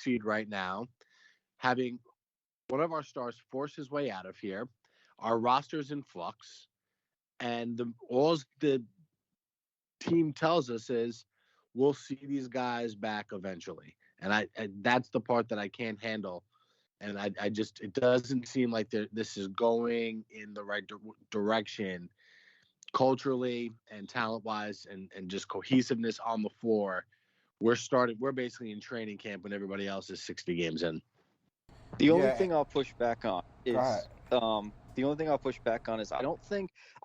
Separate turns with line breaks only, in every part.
seed right now, having one of our stars force his way out of here. Our roster's in flux, and all the team tells us is we'll see these guys back eventually. And that's the part that I can't handle. And I just, it doesn't seem like this is going in the right direction culturally and talent wise, and just cohesiveness on the floor. We're basically in training camp when everybody else is 60 games in.
The only thing I'll push back on is I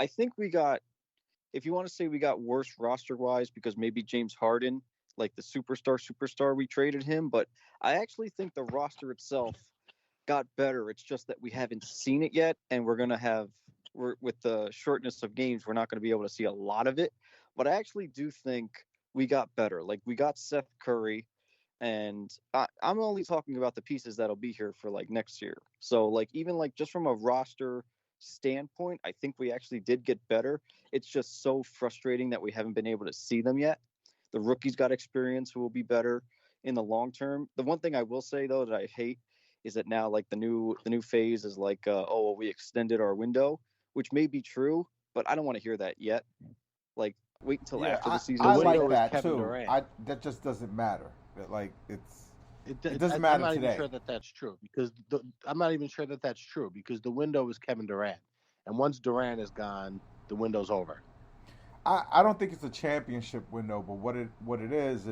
think we got, if you want to say we got worse roster wise because maybe James Harden, like the superstar we traded him, but I actually think the roster itself got better. It's just that we haven't seen it yet, and we're with the shortness of games, we're not going to be able to see a lot of it. But I actually do think we got better. Like, we got Seth Curry, and I'm only talking about the pieces that'll be here for like next year. So like, even like just from a roster standpoint, I think we actually did get better. It's just so frustrating that we haven't been able to see them yet. The rookies got experience who will be better in the long term. The one thing I will say though that I hate is that now like the new phase is like, oh, well, we extended our window, which may be true, but I don't want to hear that yet. Like, wait until after the season.
I like that too. That just doesn't matter. Like, it doesn't matter today.
I'm not even sure that that's true because I'm not even sure that that's true because the window is Kevin Durant, and once Durant is gone, the window's over.
I don't think it's a championship window, but what it is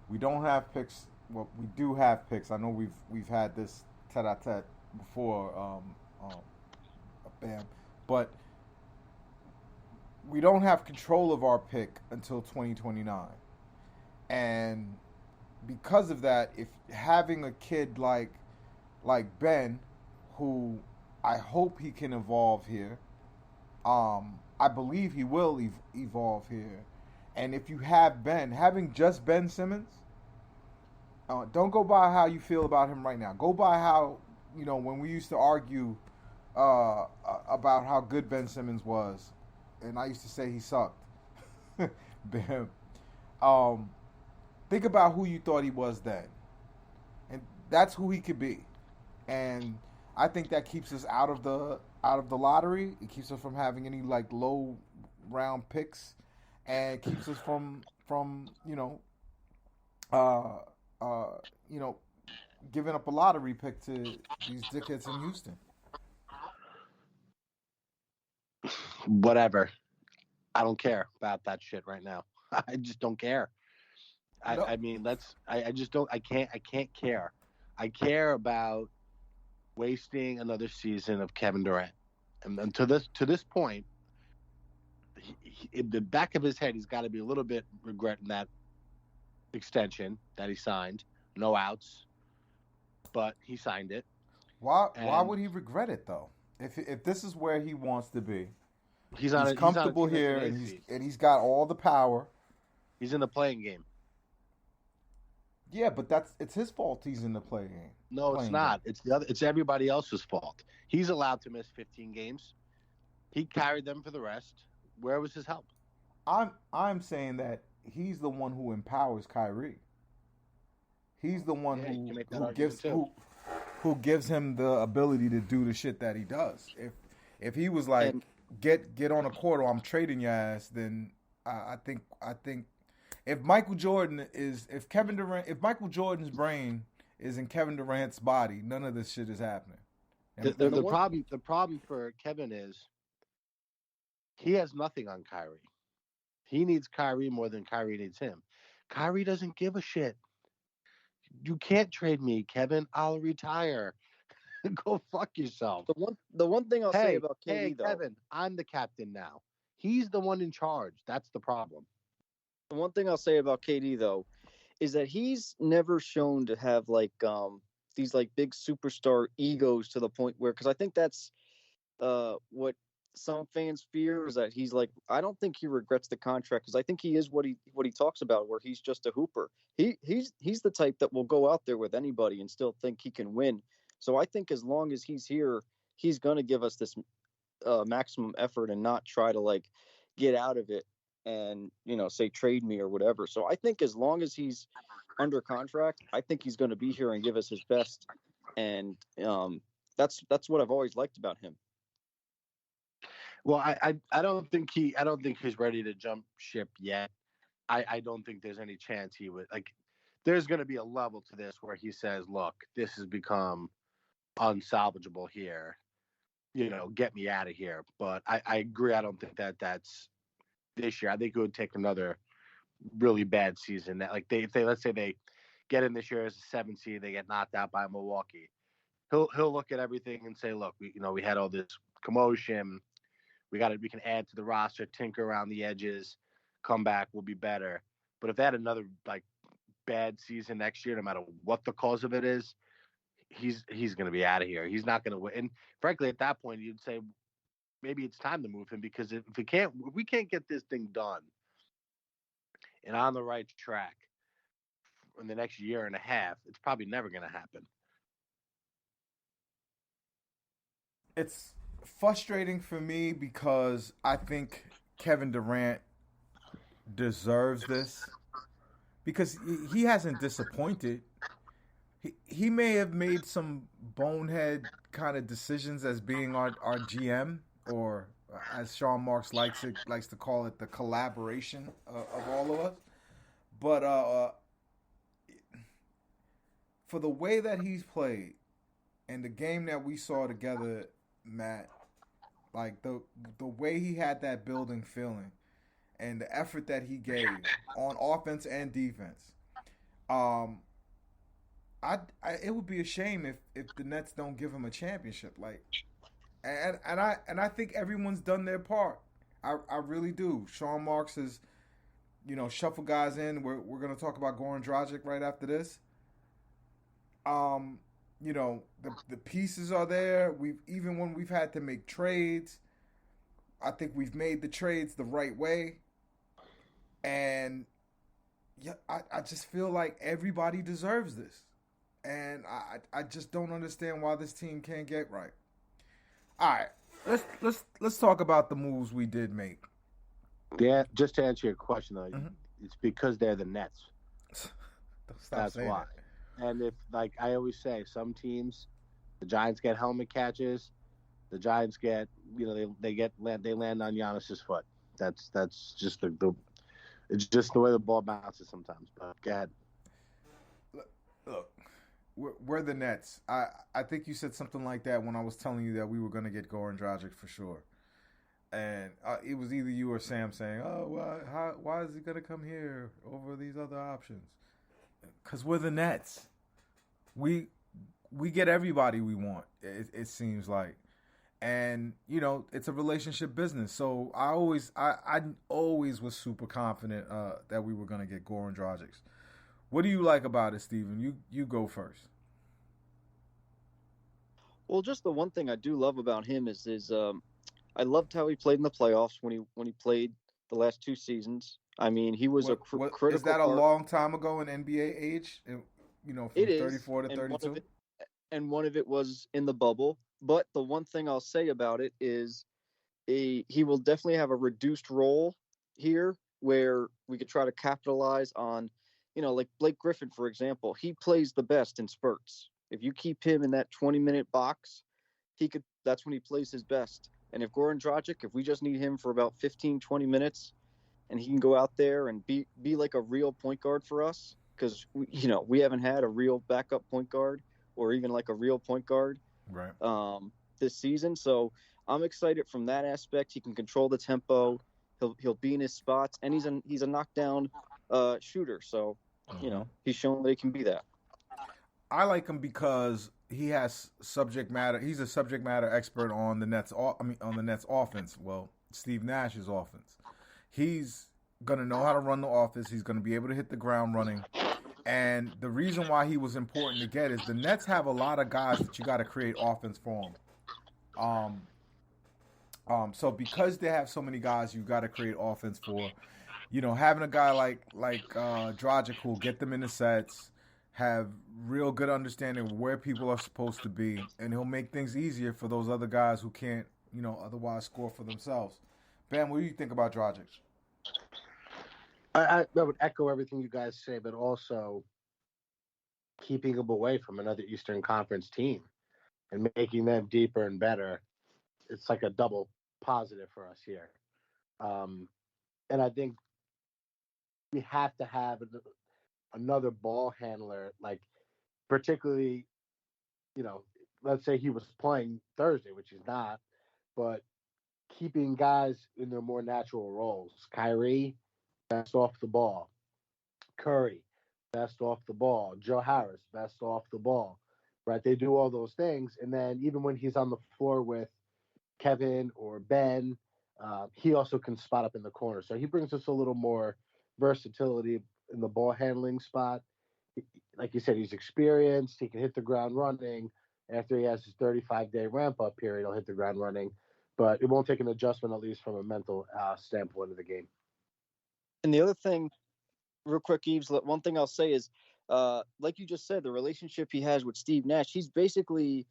we don't have picks. Well, we do have picks. I know we've had this tete-a-tete before, Bam, but we don't have control of our pick until 2029, and because of that, if having a kid like Ben, who I hope he can evolve here, I believe he will evolve here, and if you have Ben, having just Ben Simmons, don't go by how you feel about him right now. Go by how, when we used to argue about how good Ben Simmons was, and I used to say he sucked. Ben, think about who you thought he was then, and that's who he could be. And I think that keeps us out of the lottery. It keeps us from having any like low round picks, and keeps us from giving up a lottery pick to these dickheads in Houston.
Whatever. I don't care about that shit right now. I just don't care. I mean, I just don't. I can't care. I care about wasting another season of Kevin Durant, and to this point, in the back of his head, he's got to be a little bit regretting that extension that he signed. No outs, but he signed it.
Why would he regret it though? If this is where he wants to be,
he's
comfortable here, and he's got all the power.
He's in the playing game.
Yeah, but it's his fault he's in the play game.
No, it's not. Game. It's everybody else's fault. He's allowed to miss 15 games. He carried them for the rest. Where was his help?
I'm saying that he's the one who empowers Kyrie. He's the one who gives him the ability to do the shit that he does. If he was like, get on a court or I'm trading your ass, then I think if Michael Jordan's brain is in Kevin Durant's body, none of this shit is happening.
The problem for Kevin is he has nothing on Kyrie. He needs Kyrie more than Kyrie needs him. Kyrie doesn't give a shit. You can't trade me, Kevin. I'll retire. Go fuck yourself.
The one thing I'll say about KD, though,
Kevin, I'm the captain now. He's the one in charge. That's the problem.
The one thing I'll say about KD, though, is that he's never shown to have like these like big superstar egos to the point where, because I think that's what some fans fear, is that he's like, I don't think he regrets the contract, because I think he is what he talks about, where he's just a hooper. He's the type that will go out there with anybody and still think he can win. So I think as long as he's here, he's going to give us this maximum effort and not try to like get out of it and, say trade me or whatever. So I think as long as he's under contract, I think he's going to be here and give us his best. And that's what I've always liked about him.
Well, I don't think he's ready to jump ship yet. I don't think there's any chance he would like. There's going to be a level to this where he says, "Look, this has become unsalvageable here. Get me out of here." But I agree. I don't think that's this year. I think it would take another really bad season. That if they let's say they get in this year as a 7 seed, they get knocked out by Milwaukee. He'll look at everything and say, "Look, we had all this commotion. We can add to the roster, tinker around the edges, come back, we'll be better." But if they had another bad season next year, no matter what the cause of it is, he's going to be out of here. He's not going to win. And frankly, at that point, you'd say maybe it's time to move him, because if we can't get this thing done and on the right track in the next year and a half, it's probably never going to happen.
It's frustrating for me because I think Kevin Durant deserves this, because he hasn't disappointed. He may have made some bonehead kind of decisions as being our GM, or as Sean Marks likes to call it, the collaboration of all of us. But for the way that he's played and the game that we saw together, Matt, like the way he had that building feeling and the effort that he gave on offense and defense, it would be a shame if the Nets don't give him a championship. And I think everyone's done their part. I really do. Sean Marks has, shuffle guys in. We're gonna talk about Goran Dragic right after this. The pieces are there. Even when we've had to make trades, I think we've made the trades the right way. And yeah, I just feel like everybody deserves this. And I just don't understand why this team can't get right. All right, let's talk about the moves we did make.
Yeah, just to answer your question though,
Mm-hmm.
It's because they're the Nets.
That's why.
That. And if, like I always say, some teams, the Giants get helmet catches, the Giants get, they land on Giannis's foot. That's just it's just the way the ball bounces sometimes. But go ahead.
Look, we're the Nets. I think you said something like that when I was telling you that we were going to get Goran Dragic for sure. And it was either you or Sam saying, "Oh, why is he going to come here over these other options?" Because we're the Nets. We get everybody we want. It seems like, and it's a relationship business. So I always was super confident that we were going to get Goran Dragic. What do you like about it, Steven? You go first.
Well, just the one thing I do love about him is I loved how he played in the playoffs when he played the last 2 seasons. I mean, he was critical.
Is that a long time ago in NBA age? From 34 to 32?
And one of it was in the bubble. But the one thing I'll say about it is he will definitely have a reduced role here, where we could try to capitalize on, like Blake Griffin, for example. He plays the best in spurts. If you keep him in that 20-minute box, that's when he plays his best. And if Goran Dragic, if we just need him for about 15, 20 minutes, and he can go out there and be like a real point guard for us, because we haven't had a real backup point guard or even like a real point guard
right
this season. So I'm excited from that aspect. He can control the tempo. He'll be in his spots, and he's a knockdown shooter. So he's shown that he can be that.
I like him because he has subject matter. He's a subject matter expert on the Nets. On the Nets offense. Well, Steve Nash's offense. He's gonna know how to run the offense. He's gonna be able to hit the ground running. And the reason why he was important to get is the Nets have a lot of guys that you got to create offense for them. So because they have so many guys, you got to create offense for. Having a guy like Dragic who will get them in the sets, have real good understanding of where people are supposed to be, and he'll make things easier for those other guys who can't, otherwise score for themselves. Bam, what do you think about Dragic?
I would echo everything you guys say, but also keeping them away from another Eastern Conference team and making them deeper and better. It's like a double positive for us here. And I think we have to have another ball handler, like particularly, let's say he was playing Thursday, which he's not, but keeping guys in their more natural roles. Kyrie, best off the ball. Curry, best off the ball. Joe Harris, best off the ball. Right? They do all those things. And then even when he's on the floor with Kevin or Ben, he also can spot up in the corner. So he brings us a little more versatility in the ball handling spot. Like you said, he's experienced. He can hit the ground running. After he has his 35-day ramp-up period, he'll hit the ground running. But it won't take an adjustment, at least from a mental standpoint of the game. And
the other thing, real quick, Eves, one thing I'll say is, like you just said, the relationship he has with Steve Nash, he's basically,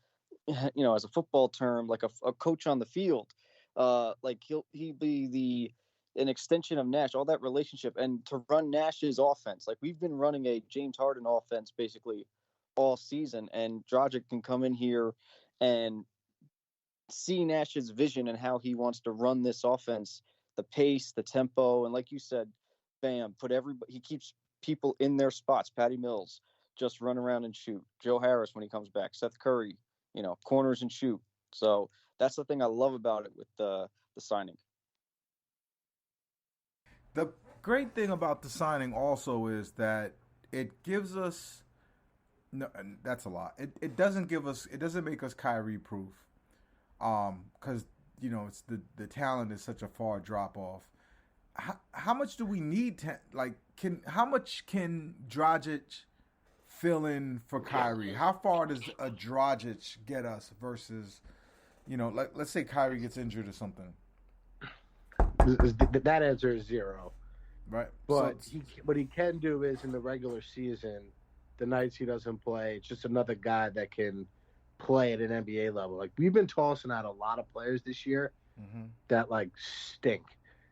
as a football term, like a coach on the field. Like he'd be an extension of Nash, all that relationship, and to run Nash's offense. Like we've been running a James Harden offense basically all season, and Dragic can come in here and see Nash's vision and how he wants to run this offense, the pace, the tempo, and like you said, bam, he keeps people in their spots. Patty Mills, just run around and shoot. Joe Harris when he comes back. Seth Curry, corners and shoot. So that's the thing I love about it with the signing.
The great thing about the signing also is that it gives us. No, that's a lot. It doesn't make us Kyrie proof, because it's the talent is such a far drop off. How much do we need to how much can Dragic fill in for Kyrie? How far does a Dragic get us versus, let's say Kyrie gets injured or something.
That answer is zero.
Right.
But what he can do is in the regular season, the nights he doesn't play, it's just another guy that can play at an NBA level. Like we've been tossing out a lot of players this year that stink.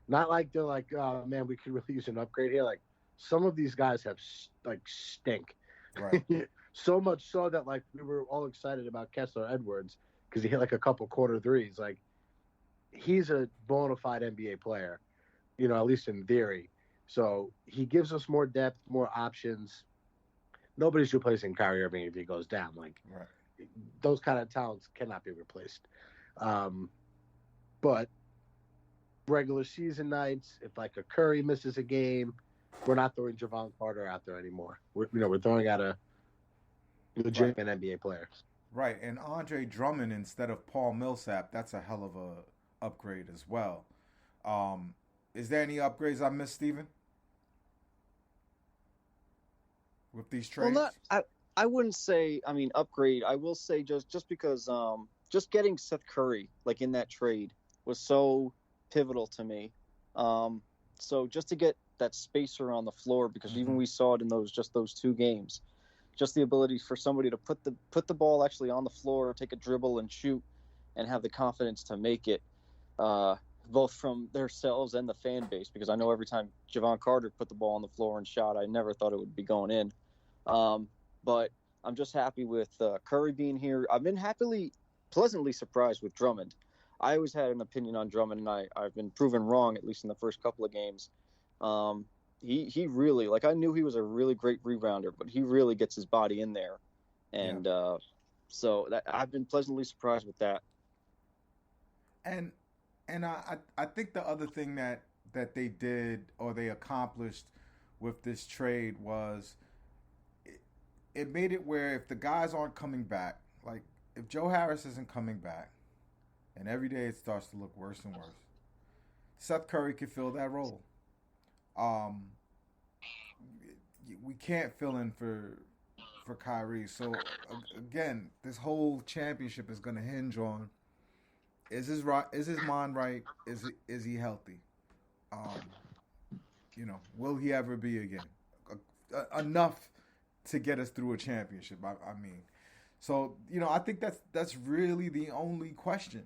Not like they're like, oh man, we could really use an upgrade here. Like some of these guys have stink.
Right.
So much so that we were all excited about Kessler Edwards because he hit a couple quarter threes. Like he's a bona fide NBA player, at least in theory. So he gives us more depth, more options. Nobody's replacing Kyrie Irving if he goes down.
Right.
Those kind of talents cannot be replaced. But regular season nights, if a Curry misses a game, we're not throwing Javon Carter out there anymore. We're throwing out a legitimate NBA player.
Right, and Andre Drummond instead of Paul Millsap, that's a hell of a upgrade as well. Is there any upgrades I missed, Steven? With these trades?
Well, I wouldn't say, upgrade. I will say just because just getting Seth Curry in that trade was so pivotal to me. So just to get that spacer on the floor, because even we saw it in those 2 games, just the ability for somebody to put the ball actually on the floor, take a dribble and shoot, and have the confidence to make it, both from themselves and the fan base. Because I know every time Javon Carter put the ball on the floor and shot, I never thought it would be going in. But I'm just happy with Curry being here. I've been pleasantly surprised with Drummond. I always had an opinion on Drummond, and I've been proven wrong, at least in the first couple of games. He really, I knew he was a really great rebounder, but he really gets his body in there. And so I've been pleasantly surprised with that.
And I think the other thing that they did or they accomplished with this trade was it made it where if the guys aren't coming back, if Joe Harris isn't coming back, and every day it starts to look worse and worse, Seth Curry can fill that role. We can't fill in for Kyrie. So again, this whole championship is going to hinge on is his mind right? Is he healthy? Will he ever be again? Enough to get us through a championship. I mean, so I think that's really the only question.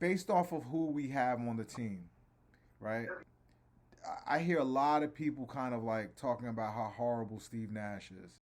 Based off of who we have on the team, right? I hear a lot of people kind of like talking about how horrible Steve Nash is.